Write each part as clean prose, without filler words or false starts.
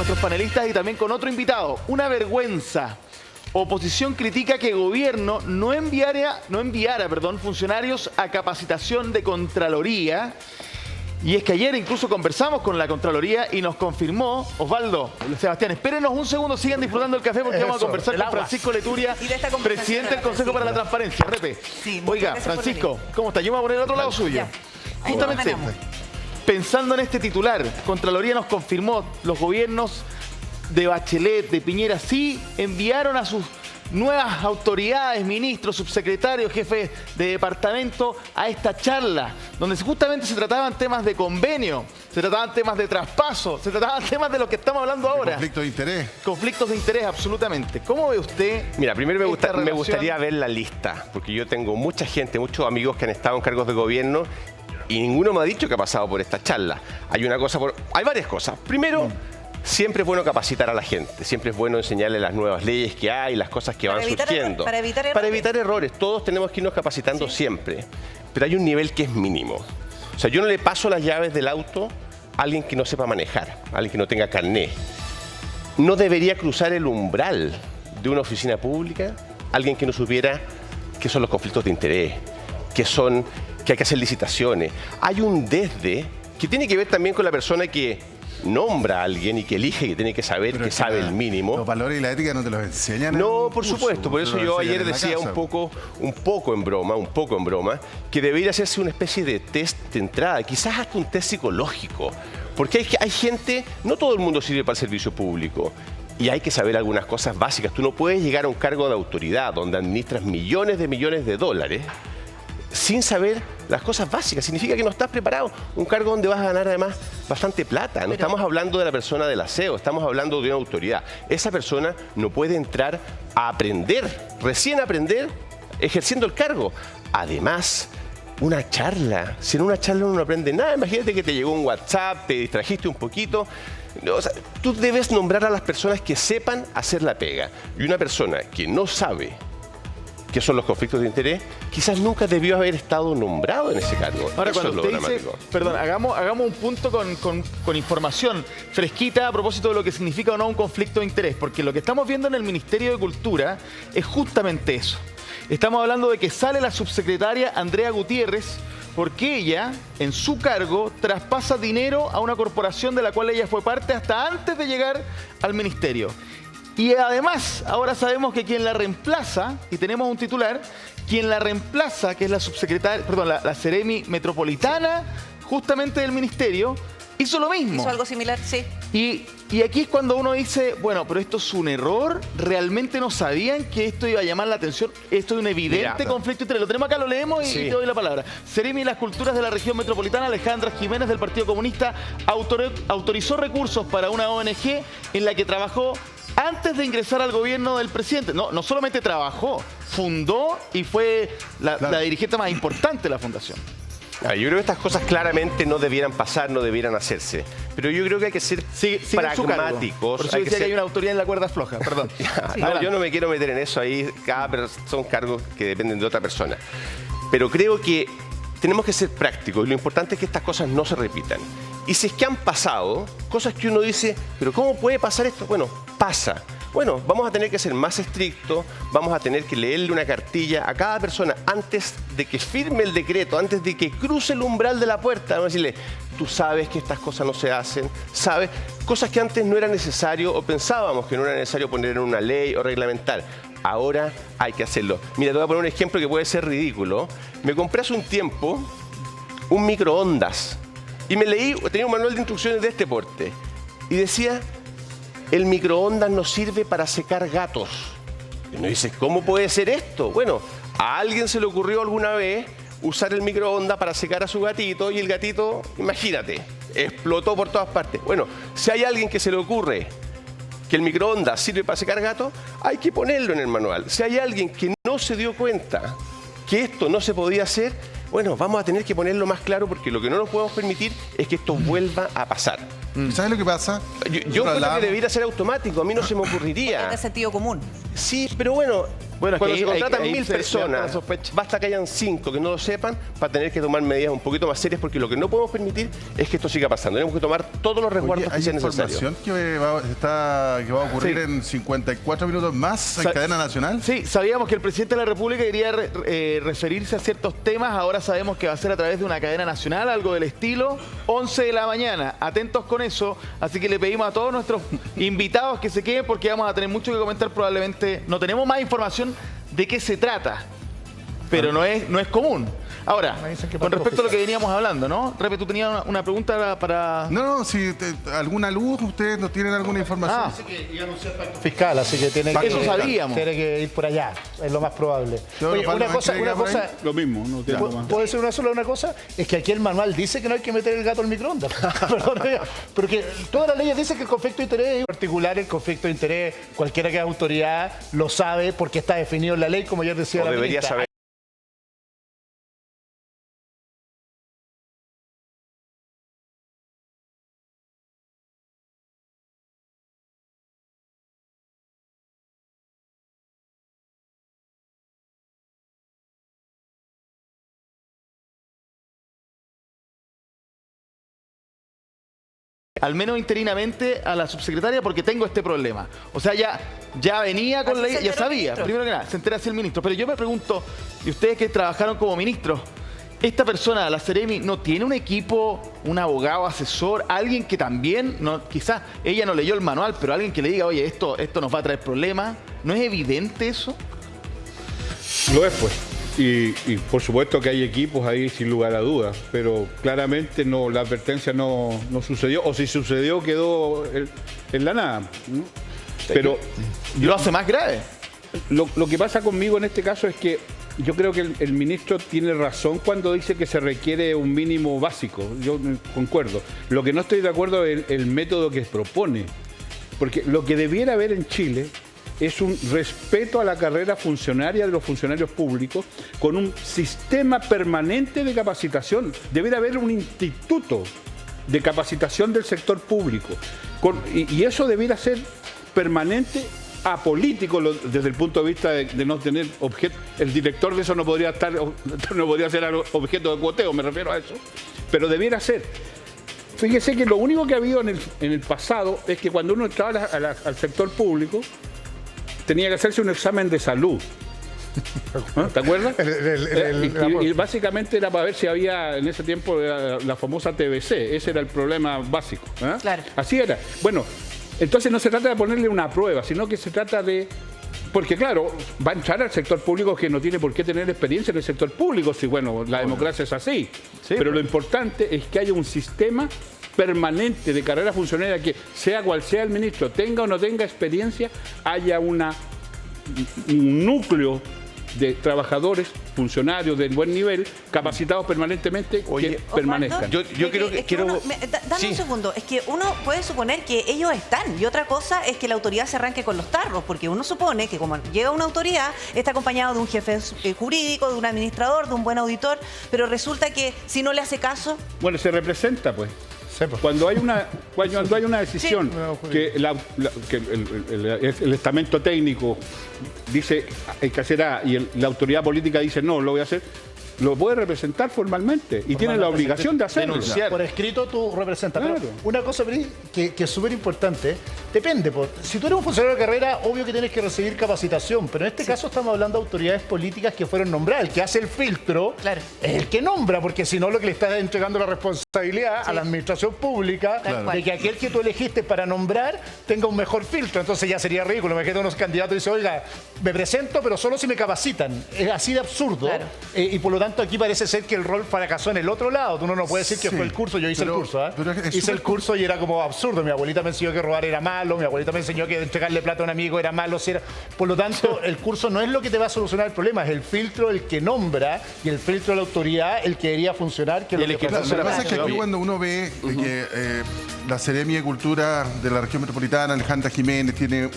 nuestros panelistas y también con otro invitado. Una vergüenza. Oposición critica que gobierno no enviara, funcionarios a capacitación de Contraloría. Y es que ayer incluso conversamos con la Contraloría y nos confirmó, Osvaldo, Sebastián, espérenos un segundo, sigan disfrutando el café porque vamos a conversar con Francisco Leturia, presidente del Consejo para la Transparencia. Repe, oiga, Francisco, ¿cómo está? Yo me voy a poner al otro lado suyo. Justamente, pensando en este titular, Contraloría nos confirmó, los gobiernos de Bachelet, de Piñera, sí enviaron a sus nuevas autoridades, ministros, subsecretarios, jefes de departamento a esta charla, donde justamente se trataban temas de convenio, se trataban temas de traspaso, se trataban temas de lo que estamos hablando ahora. Conflictos de interés. Conflictos de interés, absolutamente. ¿Cómo ve usted? Mira, primero me gustaría ver la lista, porque yo tengo mucha gente, muchos amigos que han estado en cargos de gobierno y ninguno me ha dicho que ha pasado por esta charla. Hay varias cosas. Primero, siempre es bueno capacitar a la gente, siempre es bueno enseñarle las nuevas leyes que hay, las cosas que van surgiendo. Para evitar errores. Para evitar errores, todos tenemos que irnos capacitando siempre, pero hay un nivel que es mínimo. O sea, yo no le paso las llaves del auto a alguien que no sepa manejar, a alguien que no tenga carné. No debería cruzar el umbral de una oficina pública alguien que no supiera qué son los conflictos de interés, que hay que hacer licitaciones. Hay un desde que tiene que ver también con la persona que nombra a alguien y que elige, que tiene que saber, que sabe el mínimo. Los valores y la ética no te los enseñan. No, por supuesto. Por eso yo ayer decía un poco en broma, que debería hacerse una especie de test de entrada, quizás hasta un test psicológico. Porque hay gente, no todo el mundo sirve para el servicio público. Y hay que saber algunas cosas básicas. Tú no puedes llegar a un cargo de autoridad donde administras millones de dólares sin saber las cosas básicas. Significa que no estás preparado. Un cargo donde vas a ganar además bastante plata. No estamos hablando de la persona del aseo, estamos hablando de una autoridad. Esa persona no puede entrar a aprender, recién aprender, ejerciendo el cargo. Además, una charla. Si en una charla uno no aprende nada, imagínate que te llegó un WhatsApp, te distrajiste un poquito. O sea, tú debes nombrar a las personas que sepan hacer la pega. Y una persona que no sabe qué son los conflictos de interés, quizás nunca debió haber estado nombrado en ese cargo. Ahora, cuando usted dice, perdón, hagamos un punto con información fresquita a propósito de lo que significa o no un conflicto de interés, porque lo que estamos viendo en el Ministerio de Cultura es justamente eso. Estamos hablando de que sale la subsecretaria Andrea Gutiérrez porque ella, en su cargo, traspasa dinero a una corporación de la cual ella fue parte hasta antes de llegar al ministerio. Y además, ahora sabemos que quien la reemplaza, y tenemos un titular, quien la reemplaza, que es la subsecretaria, perdón, la Seremi Metropolitana, justamente del ministerio, hizo lo mismo. Hizo algo similar, sí. Y aquí es cuando uno dice, bueno, pero esto es un error, realmente no sabían que esto iba a llamar la atención, esto es un evidente conflicto entre. Lo tenemos acá, lo leemos y te doy la palabra. Seremi de las Culturas de la Región Metropolitana, Alejandra Jiménez del Partido Comunista, autorizó recursos para una ONG en la que trabajó antes de ingresar al gobierno del presidente. No solamente trabajó, fundó y fue la dirigente más importante de la fundación. Yo creo que estas cosas claramente no debieran pasar, no debieran hacerse. Pero yo creo que hay que ser pragmáticos. Por eso decía que hay una autoridad en la cuerda floja, perdón. Yo no me quiero meter en eso ahí. Son cargos que dependen de otra persona. Pero creo que tenemos que ser prácticos y lo importante es que estas cosas no se repitan. Y si es que han pasado cosas que uno dice, pero ¿cómo puede pasar esto? Bueno, pasa. Bueno, vamos a tener que ser más estrictos, vamos a tener que leerle una cartilla a cada persona antes de que firme el decreto, antes de que cruce el umbral de la puerta. Vamos a decirle, tú sabes que estas cosas no se hacen, sabes, cosas que antes no era necesario o pensábamos que no era necesario poner en una ley o reglamentar. Ahora hay que hacerlo. Mira, te voy a poner un ejemplo que puede ser ridículo. Me compré hace un tiempo un microondas y tenía un manual de instrucciones de este porte y decía, el microondas no sirve para secar gatos. Y uno dice, ¿cómo puede ser esto? Bueno, a alguien se le ocurrió alguna vez usar el microondas para secar a su gatito y el gatito, imagínate, explotó por todas partes. Bueno, si hay alguien que se le ocurre que el microondas sirve para secar gatos, hay que ponerlo en el manual. Si hay alguien que no se dio cuenta que esto no se podía hacer, bueno, vamos a tener que ponerlo más claro porque lo que no nos podemos permitir es que esto vuelva a pasar. ¿Sabes lo que pasa? Yo creo que debería ser automático, a mí no se me ocurriría. De sentido común. Sí, pero bueno, Bueno, es cuando que se ahí- contratan ahí 1000 se levanta la personas, sospecha. basta que hayan 5 que no lo sepan para tener que tomar medidas un poquito más serias, porque lo que no podemos permitir es que esto siga pasando. Tenemos que tomar todos los resguardos Oye, que hay sean necesarios. información que va a ocurrir Sí. en 54 minutos más en Sa- cadena nacional. Sí, sabíamos que el presidente de la República quería referirse a ciertos temas. Ahora sabemos que va a ser a través de una cadena nacional, algo del estilo 11 de la mañana. Atentos con eso. Así que le pedimos a todos nuestros invitados que se queden porque vamos a tener mucho que comentar. Probablemente no tenemos más información de qué se trata, pero no es común. Ahora, Me dicen que con para respecto a lo que fiscal. veníamos hablando, ¿no? Repe, tú tenías una pregunta para... No, si alguna luz, ustedes no tienen alguna información. Ah, Fiscal, así que tiene que, Eso sabíamos. tiene que ir por allá, es lo más probable. Teodoro Oye, Palma, una cosa, ¿quiere que por ahí? Lo mismo, no tengo más. ¿puedo decir una cosa? Es que aquí el manual dice que no hay que meter el gato al microondas. Perdón, pero que todas las leyes dicen que el conflicto de interés, en particular el conflicto de interés, cualquiera que es autoridad lo sabe porque está definido en la ley, como ya decía O la debería ministra. saber. al menos interinamente a la subsecretaria porque tengo este problema. O sea, ya venía con Así la se ya enteró el sabía, ministro. primero que nada, se entera así el ministro. Pero yo me pregunto, y ustedes que trabajaron como ministros, esta persona, la Seremi, ¿no tiene un equipo, un abogado, asesor, alguien que también, no, quizás ella no leyó el manual, pero alguien que le diga, oye, esto nos va a traer problemas? ¿No es evidente eso? Lo es, pues. Y por supuesto que hay equipos ahí sin lugar a dudas, pero claramente no, la advertencia no sucedió, o si sucedió quedó en la nada, ¿no? Pero Y lo hace más grave. lo que pasa conmigo en este caso es que yo creo que el ministro tiene razón cuando dice que se requiere un mínimo básico. Yo concuerdo. Lo que no estoy de acuerdo es el método que propone. Porque lo que debiera haber en Chile es un respeto a la carrera funcionaria de los funcionarios públicos con un sistema permanente de capacitación. Debiera haber un instituto de capacitación del sector público. Y eso debiera ser permanente, apolítico desde el punto de vista de no tener objeto. El director de eso no podría ser objeto de cuoteo, me refiero a eso. Pero debiera ser. Fíjese que lo único que ha habido en el pasado es que cuando uno entraba al sector público tenía que hacerse un examen de salud. ¿No? ¿Te acuerdas? Y básicamente era para ver si había en ese tiempo la famosa TBC. Ese era el problema básico. ¿Eh? Claro. Así era. Bueno, entonces no se trata de ponerle una prueba, sino que se trata de... Porque claro, va a entrar al sector público que no tiene por qué tener experiencia en el sector público, si bueno, la democracia es así. Sí, pero lo importante es que haya un sistema permanente de carrera funcionaria que, sea cual sea el ministro, tenga o no tenga experiencia, haya un núcleo de trabajadores, funcionarios de buen nivel, capacitados permanentemente, Oye, que permanezcan. Yo creo que quiero... Dame Sí. un segundo. Es que uno puede suponer que ellos están y otra cosa es que la autoridad se arranque con los tarros, porque uno supone que como llega una autoridad está acompañado de un jefe jurídico, de un administrador, de un buen auditor, pero resulta que si no le hace caso... Bueno, se representa, pues. Sí, pues. Cuando hay una decisión que, el estamento técnico dice hay que hacer A y la autoridad política dice no, lo voy a hacer, lo puede representar formalmente y tiene la obligación de hacerlo. Denunciar. Por escrito tú representas. Claro. Pero una cosa, Pri, que es súper importante, depende. Si tú eres un funcionario de carrera, obvio que tienes que recibir capacitación, pero en este caso estamos hablando de autoridades políticas que fueron nombradas. El que hace el filtro Claro. es el que nombra, porque si no lo que le estás entregando la responsabilidad a la administración pública Tal cual. de que aquel que tú elegiste para nombrar tenga un mejor filtro. Entonces ya sería ridículo. Imagínate unos candidatos y dicen, oiga, me presento, pero solo si me capacitan. Es así de absurdo. Claro. Y por lo tanto aquí parece ser que el rol fracasó en el otro lado. Tú no puedes decir que Sí, fue el curso. Yo hice pero- el curso. pero es Hice súper el curso y era como absurdo. Mi abuelita me enseñó que robar era malo. Mi abuelita me enseñó que entregarle plata a un amigo era malo. Por lo tanto, el curso no es lo que te va a solucionar el problema. Es el filtro el que nombra y el filtro de la autoridad el que debería funcionar. Que es Y el lo que ejercicio pasa. Lo que pasa es que aquí Oye. cuando uno ve que la Seremi de Cultura de la región metropolitana, Alejandra Jiménez, tiene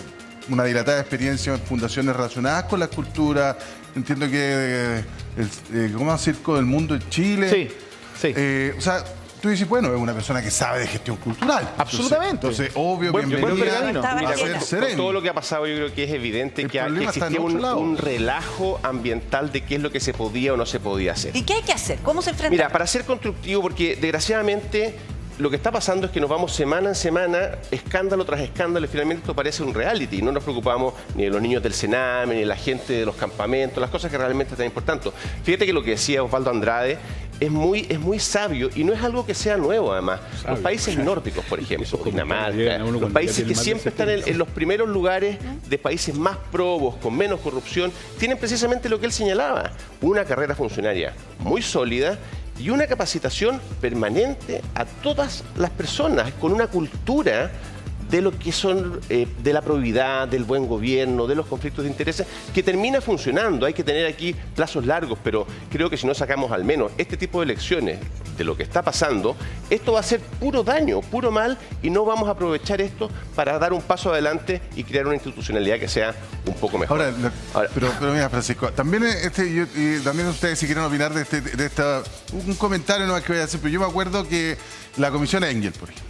una dilatada experiencia en fundaciones relacionadas con la cultura, entiendo que el Circo del Mundo en Chile. Sí, sí. O sea, tú dices, bueno, es una persona que sabe de gestión cultural. Absolutamente. Entonces, obvio, Buen bienvenida pergamino. a ser Con Seremi. todo lo que ha pasado, yo creo que es evidente El que problema está en existía otro lado. un relajo ambiental de qué es lo que se podía o no se podía hacer. ¿Y qué hay que hacer? ¿Cómo se enfrenta? Mira, para ser constructivo, porque desgraciadamente lo que está pasando es que nos vamos semana en semana, escándalo tras escándalo, y finalmente esto parece un reality. No nos preocupamos ni de los niños del Sename, ni de la gente de los campamentos, las cosas que realmente están importantes. Fíjate que lo que decía Osvaldo Andrade es muy sabio y no es algo que sea nuevo, además. Los países nórdicos, por ejemplo, Dinamarca, los países que siempre están en los primeros lugares de países más probos, con menos corrupción, tienen precisamente lo que él señalaba, una carrera funcionaria muy sólida y una capacitación permanente a todas las personas, con una cultura de lo que son, de la probidad, del buen gobierno, de los conflictos de intereses, que termina funcionando. Hay que tener aquí plazos largos, pero creo que si no sacamos al menos este tipo de lecciones de lo que está pasando, esto va a ser puro daño, puro mal, y no vamos a aprovechar esto para dar un paso adelante y crear una institucionalidad que sea un poco mejor. Ahora, pero mira, Francisco, también, y también ustedes si quieren opinar de esta, un comentario nomás que voy a hacer, pero yo me acuerdo que la Comisión Engel, por ejemplo,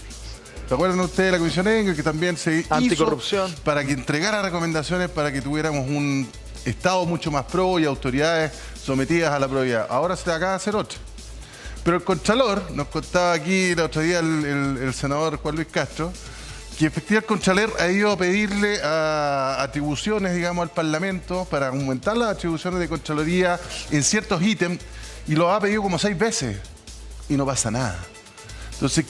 ¿se acuerdan ustedes de la Comisión Engel que también se Anticorrupción. hizo para que entregara recomendaciones para que tuviéramos un Estado mucho más pro y autoridades sometidas a la probidad? Ahora se acaba de hacer otra. Pero el Contralor, nos contaba aquí el otro día el senador Juan Luis Castro, que efectivamente el Contralor ha ido a pedirle atribuciones, digamos, al Parlamento para aumentar las atribuciones de Contraloría en ciertos ítems y lo ha pedido como 6 veces y no pasa nada. Entonces,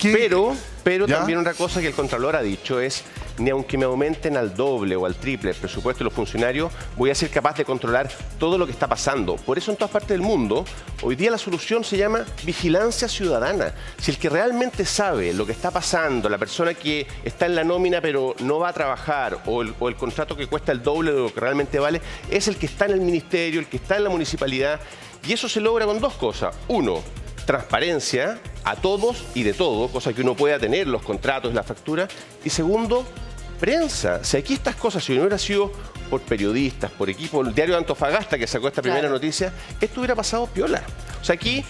Pero ¿Ya? también una cosa que el Contralor ha dicho es, ni aunque me aumenten al doble o al triple el presupuesto de los funcionarios, voy a ser capaz de controlar todo lo que está pasando. Por eso en todas partes del mundo, hoy día la solución se llama vigilancia ciudadana. Si el que realmente sabe lo que está pasando, la persona que está en la nómina pero no va a trabajar, o el contrato que cuesta el doble de lo que realmente vale, es el que está en el ministerio, el que está en la municipalidad, y eso se logra con 2 cosas. Uno, transparencia a todos y de todo, cosa que uno pueda tener, los contratos, la factura. Y segundo, prensa. Si aquí estas cosas, si no hubiera sido por periodistas, por equipo, el diario de Antofagasta que sacó esta primera noticia, esto hubiera pasado piola. O sea, aquí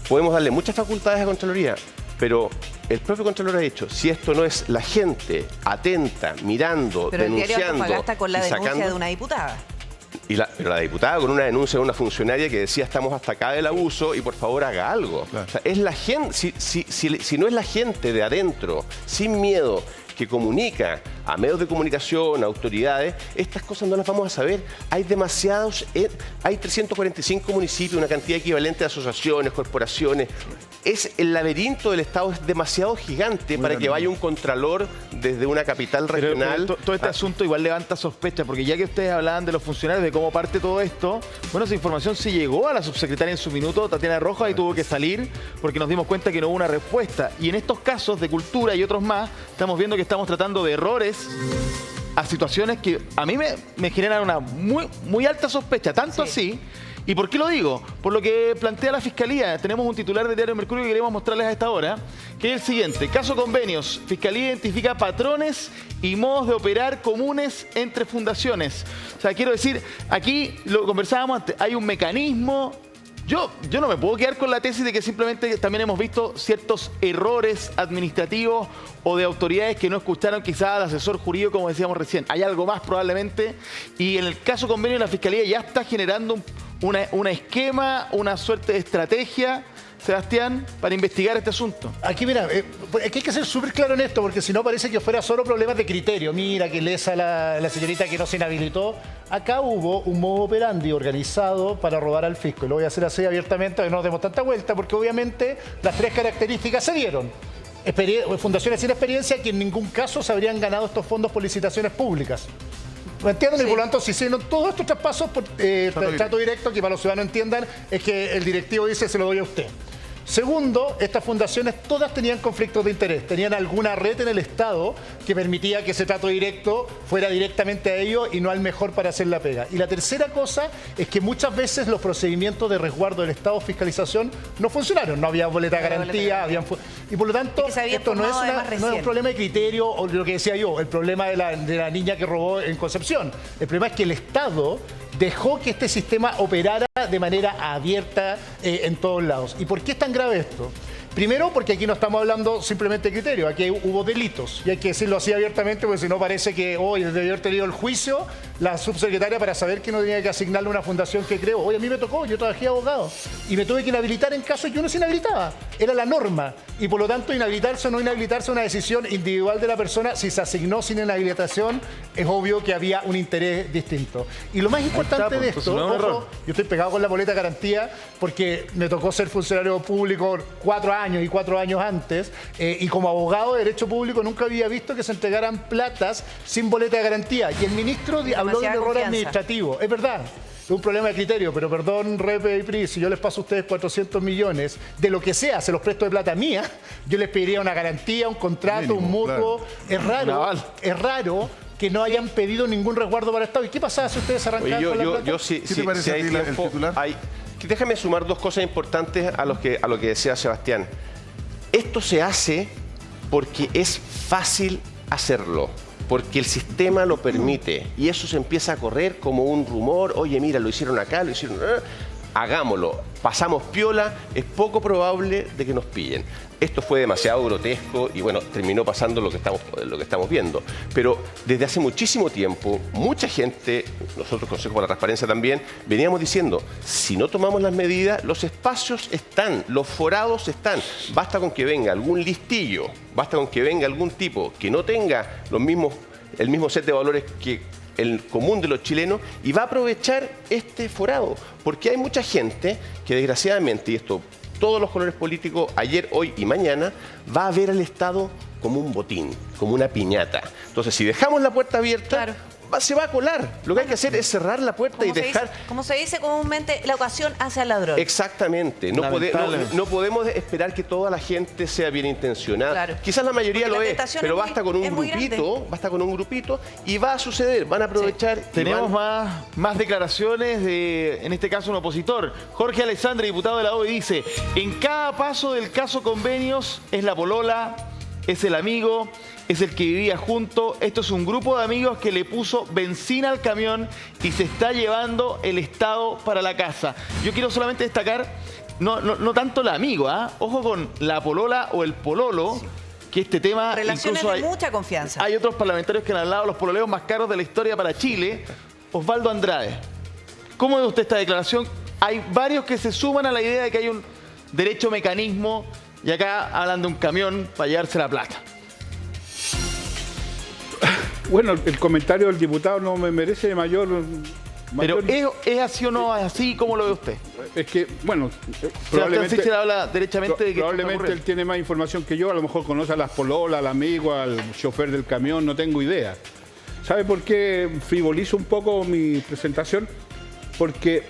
podemos darle muchas facultades a Contraloría, pero el propio Contralor ha dicho, si esto no es la gente atenta, mirando, Pero el diario denunciando Antofagasta con la y denuncia sacando, de una diputada. pero la diputada con una denuncia de una funcionaria que decía estamos hasta acá del abuso y por favor haga algo. Claro. O sea, es la gente, si no es la gente de adentro, sin miedo, que comunica a medios de comunicación, a autoridades, estas cosas no las vamos a saber. Hay demasiados, hay 345 municipios, una cantidad equivalente de asociaciones, corporaciones. El laberinto del Estado es demasiado gigante para que vaya un contralor desde una capital regional. Pero todo este asunto igual levanta sospecha, porque ya que ustedes hablaban de los funcionarios, de cómo parte todo esto, bueno, esa información sí llegó a la subsecretaria en su minuto, Tatiana Rojas, y tuvo que salir porque nos dimos cuenta que no hubo una respuesta. Y en estos casos de cultura y otros más, estamos viendo que estamos tratando de errores a situaciones que a mí me generan una muy alta sospecha, tanto así. ¿Y por qué lo digo? Por lo que plantea la Fiscalía. Tenemos un titular del diario Mercurio que queremos mostrarles a esta hora, que es el siguiente. Caso convenios. Fiscalía identifica patrones y modos de operar comunes entre fundaciones. O sea, quiero decir, aquí lo conversábamos antes, hay un mecanismo. Yo no me puedo quedar con la tesis de que simplemente también hemos visto ciertos errores administrativos o de autoridades que no escucharon quizá al asesor jurídico, como decíamos recién. Hay algo más probablemente. Y en el caso convenio, la Fiscalía ya está generando un esquema, una suerte de estrategia, Sebastián, para investigar este asunto. Aquí, mira, aquí hay que ser súper claro en esto, porque si no parece que fuera solo problemas de criterio. Mira, que lesa la señorita que no se inhabilitó. Acá hubo un modo operandi organizado para robar al fisco. Y lo voy a hacer así abiertamente, que no nos demos tanta vuelta, porque obviamente las 3 características se dieron. Fundaciones sin experiencia que en ningún caso se habrían ganado estos fondos por licitaciones públicas. ¿Me entienden? Sí. Y por lo tanto, si hicieron todos estos traspasos por trato directo, que para los ciudadanos entiendan, es que el directivo dice se lo doy a usted. Segundo, estas fundaciones todas tenían conflictos de interés, tenían alguna red en el Estado que permitía que ese trato directo fuera directamente a ellos y no al mejor para hacer la pega. Y la tercera cosa es que muchas veces los procedimientos de resguardo del Estado de fiscalización no funcionaron, no había boleta de garantía, y por lo tanto esto no es un problema de criterio o lo que decía yo, el problema de la niña que robó en Concepción. El problema es que el Estado dejó que este sistema operara de manera abierta en todos lados. ¿Y por qué es tan grave esto? Primero, porque aquí no estamos hablando simplemente de criterio, aquí hubo delitos. Y hay que decirlo así abiertamente, porque si no parece que hoy debió haber tenido el juicio la subsecretaria para saber que no tenía que asignarle una fundación que creó. Hoy a mí me tocó, yo trabajé abogado. Y me tuve que inhabilitar en casos que uno se inhabilitaba. Era la norma. Y por lo tanto, inhabilitarse o no inhabilitarse es una decisión individual de la persona. Si se asignó sin inhabilitación, es obvio que había un interés distinto. Y lo más importante de esto, ojo, yo estoy pegado con la boleta de garantía porque me tocó ser funcionario público 4 años y 4 años antes, y como abogado de derecho público nunca había visto que se entregaran platas sin boleta de garantía. Y el ministro habló de un error administrativo. Es verdad. Es un problema de criterio, pero perdón, Repe y Pri, si yo les paso a ustedes 400 millones, de lo que sea, se los presto de plata mía, yo les pediría una garantía, un contrato, un mutuo. Claro. Es raro que no hayan pedido ningún resguardo para el Estado. ¿Y qué pasaba si ustedes arrancaban con la plata? ¿Qué te parece a ti el titular? Déjame sumar 2 cosas importantes a lo que decía Sebastián. Esto se hace porque es fácil hacerlo, porque el sistema lo permite y eso se empieza a correr como un rumor. Oye, mira, lo hicieron acá, lo hicieron... Hagámoslo, pasamos piola, es poco probable de que nos pillen. Esto fue demasiado grotesco y bueno, terminó pasando lo que estamos viendo. Pero desde hace muchísimo tiempo, mucha gente, nosotros Consejo para la Transparencia también, veníamos diciendo, si no tomamos las medidas, los espacios están, los forados están. Basta con que venga algún listillo, basta con que venga algún tipo que no tenga el mismo set de valores que el común de los chilenos y va a aprovechar este forado. Porque hay mucha gente que desgraciadamente, y esto todos los colores políticos, ayer, hoy y mañana, va a ver al Estado como un botín, como una piñata. Entonces, si dejamos la puerta abierta, se va a colar. Lo que hay que hacer es cerrar la puerta y dejar... Como se dice comúnmente, la ocasión hace al ladrón. Exactamente. No podemos esperar que toda la gente sea bien intencionada. Claro. Quizás la mayoría lo es, pero basta con un grupito y va a suceder. Van a aprovechar. Sí. Tenemos más declaraciones de, en este caso, un opositor. Jorge Alexandre, diputado de la OE, dice: en cada paso del caso Convenios es la polola, es el amigo, es el que vivía junto. Esto es un grupo de amigos que le puso benzina al camión y se está llevando el Estado para la casa. Yo quiero solamente destacar, no tanto el amigo, ojo con la polola o el pololo, que este tema... Relaciones de mucha confianza. Hay otros parlamentarios que han hablado de los pololeos más caros de la historia para Chile. Osvaldo Andrade, ¿cómo ve usted esta declaración? Hay varios que se suman a la idea de que hay un derecho mecanismo y acá hablan de un camión para llevarse la plata. Bueno, el comentario del diputado no me merece mayor... Pero ¿es así o no es así? ¿Cómo lo ve usted? Es que, bueno, probablemente se habla derechamente de que probablemente él tiene más información que yo, a lo mejor conoce a las pololas, al amigo, al chofer del camión, no tengo idea. ¿Sabe por qué frivolizo un poco mi presentación? Porque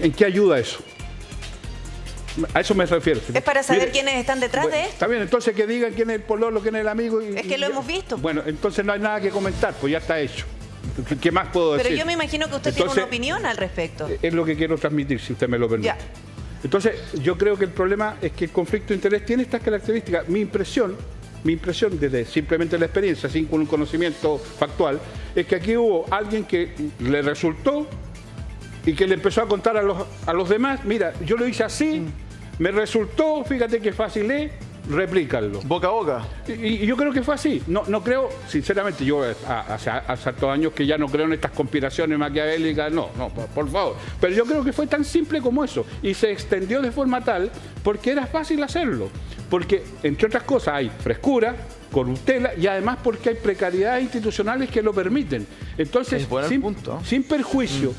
¿en qué ayuda eso? A eso me refiero. Es para saber quiénes están detrás de esto. Está bien, entonces que digan quién es el pololo, quién es el amigo. Es que lo hemos visto. Bueno, entonces no hay nada que comentar, pues ya está hecho. ¿Qué más puedo decir? Pero yo me imagino que usted tiene una opinión al respecto. Es lo que quiero transmitir, si usted me lo permite. Ya. Entonces, yo creo que el problema es que el conflicto de interés tiene estas características. Mi impresión desde simplemente la experiencia, sin un conocimiento factual, es que aquí hubo alguien que le resultó y que le empezó a contar a los demás, mira, yo lo hice así, me resultó, fíjate qué fácil es, replícalo. Boca a boca. Y yo creo que fue así. No creo, sinceramente, yo hace hartos años que ya no creo en estas conspiraciones maquiavélicas, no, por favor. Pero yo creo que fue tan simple como eso. Y se extendió de forma tal porque era fácil hacerlo. Porque, entre otras cosas, hay frescura, corruptela y además porque hay precariedades institucionales que lo permiten. Entonces, sin perjuicio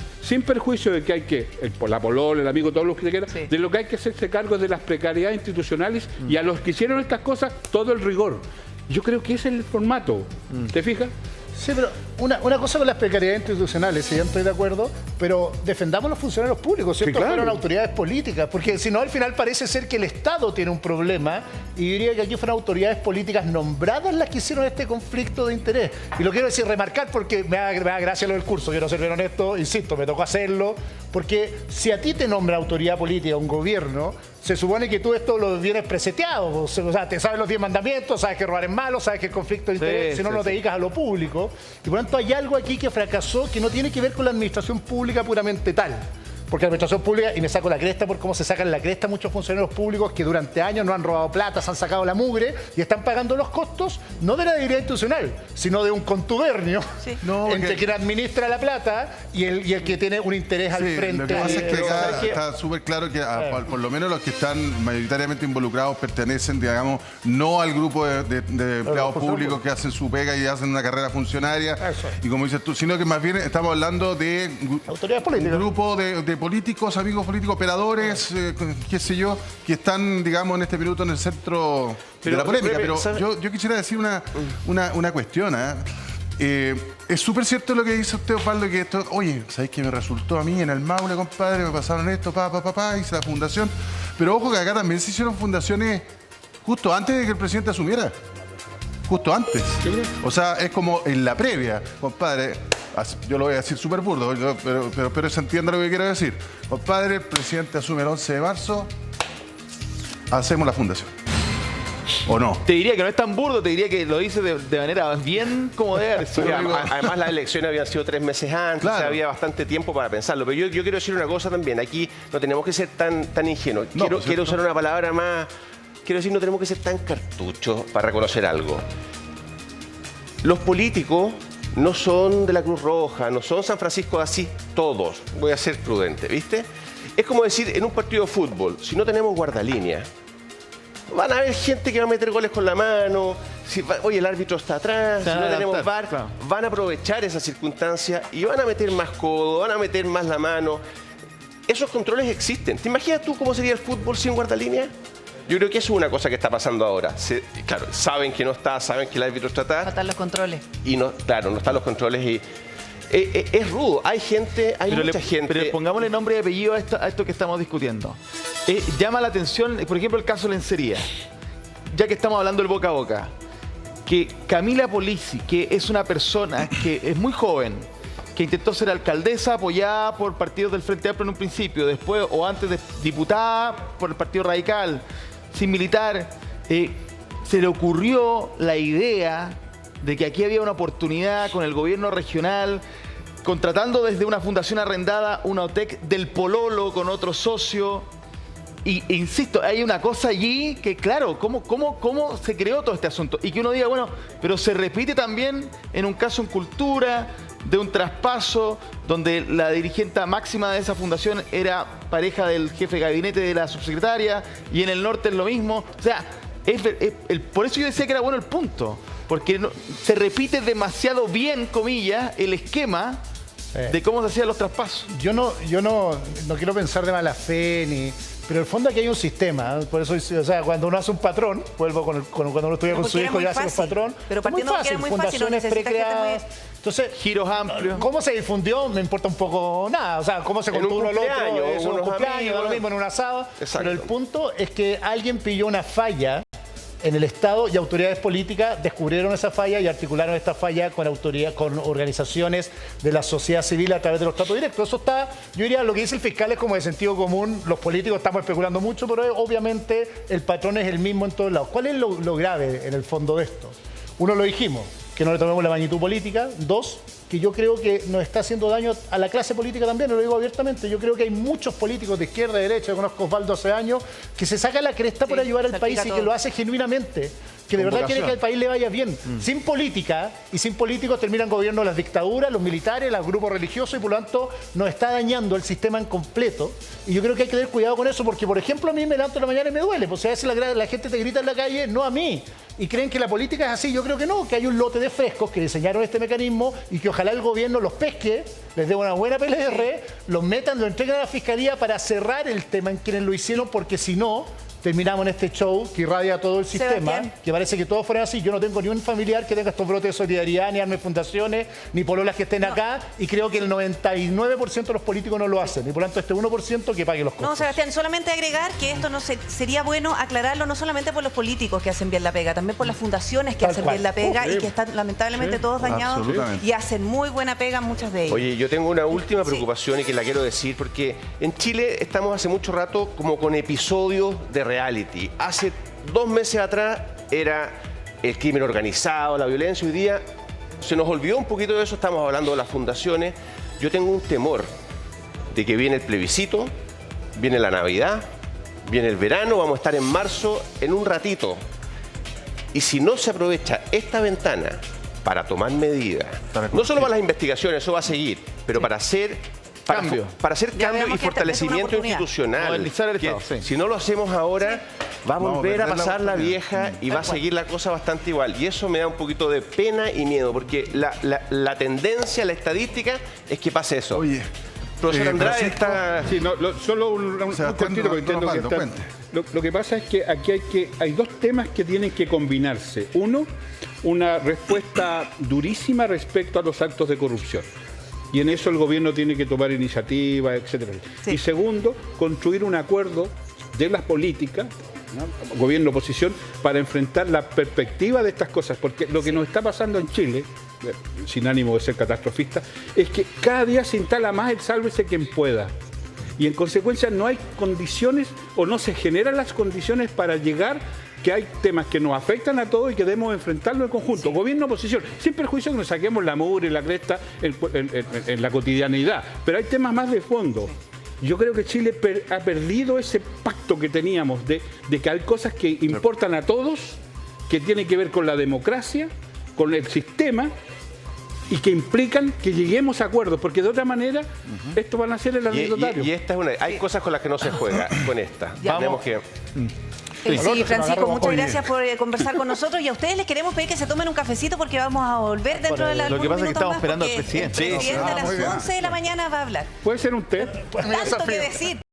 de que hay que, la polola, el amigo, todos los que quieran, de lo que hay que hacerse cargo de las precariedades institucionales y a los que hicieron estas cosas, todo el rigor. Yo creo que ese es el formato. ¿Te fijas? Sí, pero una cosa con las precariedades institucionales, sí, yo estoy de acuerdo, pero defendamos a los funcionarios públicos, ¿cierto? Sí, claro. Fueron autoridades políticas, porque si no, al final parece ser que el Estado tiene un problema y diría que aquí fueron autoridades políticas nombradas las que hicieron este conflicto de interés. Y lo quiero decir, remarcar porque me da gracia lo del curso, quiero ser bien honesto, insisto, me tocó hacerlo, porque si a ti te nombra autoridad política un gobierno, se supone que tú esto lo vienes preseteado, o sea, te sabes los 10 mandamientos, sabes que robar es malo, sabes que el conflicto de interés, si no, no te dedicas a lo público. Y por lo tanto hay algo aquí que fracasó que no tiene que ver con la administración pública puramente tal, porque la administración pública, y me saco la cresta por cómo se sacan la cresta muchos funcionarios públicos que durante años no han robado plata, se han sacado la mugre y están pagando los costos, no de la debilidad institucional, sino de un contubernio entre quien administra la plata y el que tiene un interés al frente. Lo que pasa es que acá que- está súper claro que por lo menos los que están mayoritariamente involucrados pertenecen, digamos, no al grupo de empleados públicos que hacen su pega y hacen una carrera funcionaria, Eso es. y como dices tú, sino que más bien estamos hablando de Autoridades políticas. un grupo de políticos, amigos políticos, operadores, qué sé yo, que están, digamos, en este minuto en el centro de la polémica. Pero yo quisiera decir una cuestión, es súper cierto lo que dice usted, Osvaldo, que esto, oye, ¿sabéis que me resultó a mí en el Maule, compadre? Me pasaron esto, hice la fundación. Pero ojo que acá también se hicieron fundaciones justo antes de que el presidente asumiera. Justo antes. O sea, es como en la previa, compadre. Yo lo voy a decir súper burdo, pero se entiende lo que quiero decir. Compadre, el presidente asume el 11 de marzo, hacemos la fundación. ¿O no? Te diría que no es tan burdo, te diría que lo dice de manera bien como debe haber sido. Además, las elecciones habían sido 3 meses antes, Claro. o sea, había bastante tiempo para pensarlo. Pero yo quiero decir una cosa también. Aquí no tenemos que ser tan ingenuos. Quiero usar una palabra más. Quiero decir, no tenemos que ser tan cartuchos para reconocer algo. Los políticos no son de la Cruz Roja, no son San Francisco de Asís, todos. Voy a ser prudente, ¿viste? Es como decir, en un partido de fútbol, si no tenemos guardalínea, van a haber gente que va a meter goles con la mano. Oye, el árbitro está atrás, si no tenemos VAR, claro. van a aprovechar esa circunstancia y van a meter más codo, van a meter más la mano. Esos controles existen. ¿Te imaginas tú cómo sería el fútbol sin guardalínea? Yo creo que eso es una cosa que está pasando ahora. Claro, saben que no está, saben que el árbitro está atrás Faltan los controles. y no están los controles y es rudo. Hay mucha gente. Pero pongámosle nombre y apellido a esto que estamos discutiendo. Llama la atención, por ejemplo, el caso Lencería. Ya que estamos hablando del boca a boca. Que Camila Polizzi, que es una persona que es muy joven, que intentó ser alcaldesa apoyada por partidos del Frente Amplio en un principio, después o antes de diputada por el Partido Radical, sin militar, se le ocurrió la idea de que aquí había una oportunidad con el gobierno regional, contratando desde una fundación arrendada una OTEC del Pololo con otro socio. E insisto, hay una cosa allí que, claro, ¿cómo se creó todo este asunto? Y que uno diga, bueno, pero se repite también en un caso en cultura, de un traspaso, donde la dirigente máxima de esa fundación era pareja del jefe de gabinete de la subsecretaria, y en el norte es lo mismo. O sea, por eso yo decía que era bueno el punto, porque se repite demasiado bien, comillas, el esquema de cómo se hacían los traspasos. Yo no quiero pensar de mala fe pero en el fondo aquí hay un sistema, por eso, o sea, cuando uno hace un patrón, vuelvo cuando uno estudia con su hijo y hace un patrón, pero es muy partiendo porque era fácil, muy fácil, no fundaciones necesita gente precreadas. muy... Entonces, Giros amplios. ¿cómo se difundió? Me importa un poco nada, o sea, cómo se En contó un uno al otro, cumpleaños, eso, en un unos cumpleaños, amigos, da lo mismo en un asado, Exacto. pero el punto es que alguien pilló una falla en el Estado y autoridades políticas descubrieron esa falla y articularon esta falla con organizaciones de la sociedad civil a través de los tratos directos. Eso está, yo diría, lo que dice el fiscal es como de sentido común. Los políticos estamos especulando mucho, pero obviamente el patrón es el mismo en todos lados. ¿Cuál es lo grave en el fondo de esto? Uno, lo dijimos, que no le tomemos la magnitud política. Dos, que yo creo que nos está haciendo daño a la clase política también, lo digo abiertamente. Yo creo que hay muchos políticos de izquierda y derecha, yo conozco a Osvaldo hace años, que se saca la cresta por ayudar al país y que lo hace genuinamente, que de verdad quiere que al país le vaya bien. Sin política y sin políticos terminan gobierno las dictaduras, los militares, los grupos religiosos, y por lo tanto nos está dañando el sistema en completo. Y yo creo que hay que tener cuidado con eso, porque por ejemplo a mí me levanto en la mañana y me duele, pues a veces la gente te grita en la calle, no a mí. Y creen que la política es así. Yo creo que no, que hay un lote de frescos que diseñaron este mecanismo y que ojalá el gobierno los pesque, les dé una buena PLR, los metan, lo entreguen a la fiscalía para cerrar el tema en quienes lo hicieron, porque si no, terminamos en este show que irradia todo el sistema, Sebastián, que parece que todos fueran así. Yo no tengo ni un familiar que tenga estos brotes de solidaridad, ni arme fundaciones, ni pololas que estén acá, y creo que el 99% de los políticos no lo hacen, y por lo tanto este 1% que pague los costos. No, Sebastián, solamente agregar que esto sería bueno aclararlo no solamente por los políticos que hacen bien la pega, también por las fundaciones que Tal hacen cual. bien la pega y que están lamentablemente todos dañados absolutamente. y hacen muy buena pega muchas de ellas. Oye, yo tengo una última preocupación y que la quiero decir, porque en Chile estamos hace mucho rato como con episodios de reality. Hace 2 meses atrás era el crimen organizado, la violencia. Hoy día se nos olvidó un poquito de eso, estamos hablando de las fundaciones. Yo tengo un temor de que viene el plebiscito, viene la Navidad, viene el verano, vamos a estar en marzo en un ratito. Y si no se aprovecha esta ventana para tomar medidas, no solo para las investigaciones, eso va a seguir, pero para hacer Cambio. para hacer Ya cambio vemos y que esta es una fortalecimiento oportunidad. institucional. Modernizar el Que Estado, sí. Si no lo hacemos ahora, va a Vamos a volver a perder la pasar la oportunidad. vieja y va a seguir la cosa bastante igual. Y eso me da un poquito de pena y miedo, porque la tendencia, la estadística, es que pase eso. Oye, Profesor Andrade Francisco, está... Sí, no, solo un Sebastián cortito, porque entiendo que Rapaldo, está- cuente. Lo que pasa es que aquí hay dos temas que tienen que combinarse. Uno, una respuesta durísima respecto a los actos de corrupción. Y en eso el gobierno tiene que tomar iniciativa, etcétera. Sí. Y segundo, construir un acuerdo de las políticas, ¿no? Gobierno-oposición, para enfrentar la perspectiva de estas cosas. Porque lo que nos está pasando en Chile, sin ánimo de ser catastrofista, es que cada día se instala más el sálvese quien pueda. Y en consecuencia no hay condiciones o no se generan las condiciones para llegar, que hay temas que nos afectan a todos y que debemos enfrentarlo en conjunto. Gobierno, oposición, sin perjuicio que nos saquemos la mugre y la cresta en la cotidianidad. Pero hay temas más de fondo. Yo creo que Chile ha perdido ese pacto que teníamos de que hay cosas que importan a todos, que tienen que ver con la democracia, con el sistema, y que implican que lleguemos a acuerdos, porque de otra manera esto van a ser el anecdotario. Y esta es una... Hay cosas con las que no se juega con esta. Ya. Tenemos que... Sí, Francisco, muchas Oye. gracias por conversar con nosotros y a ustedes les queremos pedir que se tomen un cafecito porque vamos a volver dentro de la Lo que pasa es que estamos esperando al presidente. El presidente a muy las bien. 11 de la mañana va a hablar. Puede ser un té. Tanto que decir.